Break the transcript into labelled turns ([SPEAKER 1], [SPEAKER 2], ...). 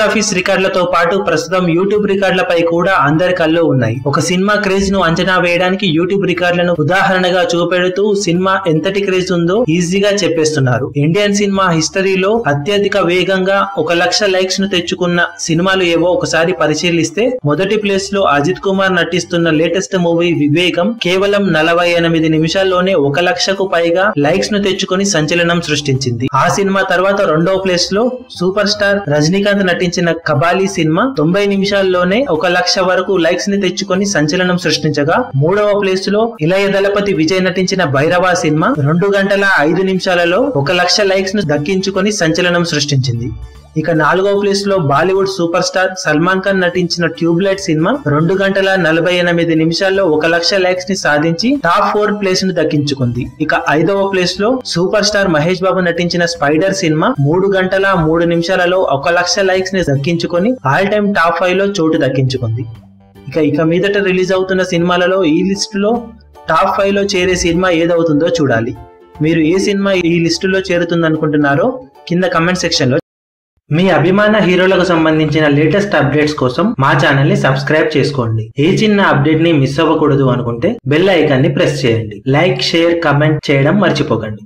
[SPEAKER 1] Office రికార్డులతో పాటు ప్రస్తుతం YouTube రికార్డులపై కూడా అందరి కళ్ళు ఉన్నాయి. ఒక సినిమా క్రేజ్ ను అంచనా వేయడానికి యూట్యూబ్ రికార్డులను ఉదాహరణగా చూపెడుతూ సినిమా ఎంతటి క్రేజ్ ఉందో ఈజీగా చెప్పేస్తున్నారు. ఇండియన్ సినిమా హిస్టరీలో అత్యధిక వేగంగా 1,00,000 లైక్స్ ను తెచ్చుకున్న సినిమాలు ఏవో ఒకసారి పరిశీలిస్తే మొదటి ప్లేస్ లో అజిత్ కుమార్ నటిస్తున్న లేటెస్ట్ మూవీ వివేకం కేవలం 48 నిమిషాల్లోనే 1,00,000కు పైగా లైక్స్ ను తెచ్చుకొని సంచలనం సృష్టించింది. ఆ సినిమా తర్వాత రెండో ప్లేస్ లో సూపర్ స్టార్ రజనీకాంత్ నటించిన కబాలీ సినిమా 90 నిమిషాల్లోనే 1,00,000 వరకు లైక్స్ ని తెచ్చుకొని సంచలనం సృష్టించగా, మూడవ ప్లేస్ లో ఇళయ దళపతి విజయ్ నటించిన భైరవ సినిమా 2 గంటల 5 నిమిషాలలో 1,00,000 లైక్స్ ను దక్కించుకొని సంచలనం సృష్టించింది. ఇక 4వ ప్లేస్ లో బాలీవుడ్ సూపర్ స్టార్ సల్మాన్ ఖాన్ నటించిన ట్యూబ్లైట్ సినిమా 2 గంటల 48 నిమిషాల్లో 1,00,000 లైక్స్ ని సాధించి టాప్ 4 ప్లేస్ ను దక్కించుకుంది. ఇక 5వ ప్లేస్ లో సూపర్ స్టార్ మహేష్ బాబు నటించిన స్పైడర్ సినిమా 3 గంటల 3 నిమిషాలలో 1,00,000 లైక్స్ ని దక్కించుకొని ఆల్ టైమ్ టాప్ 5 లో చోటు దక్కించుకుంది. ఇక మీదట రిలీజ్ అవుతున్న సినిమాలలో ఈ లిస్టులో టాప్ 5 లో చేరే సినిమా ఏదవుతుందో చూడాలి. మీరు ఏ సినిమా ఈ లిస్టులో చేరుతుందనుకుంటున్నారో కింద కమెంట్ సెక్షన్ లో మీ అభిమాన హీరోలకు సంబంధించిన లేటెస్ట్ అప్డేట్స్ కోసం మా ఛానల్ ని సబ్స్క్రైబ్ చేసుకోండి. ఏ చిన్న అప్డేట్ ని మిస్ అవ్వకూడదు అనుకుంటే బెల్ ఐకాన్ ని ప్రెస్ చేయండి. లైక్, షేర్, కమెంట్ చేయడం మర్చిపోకండి.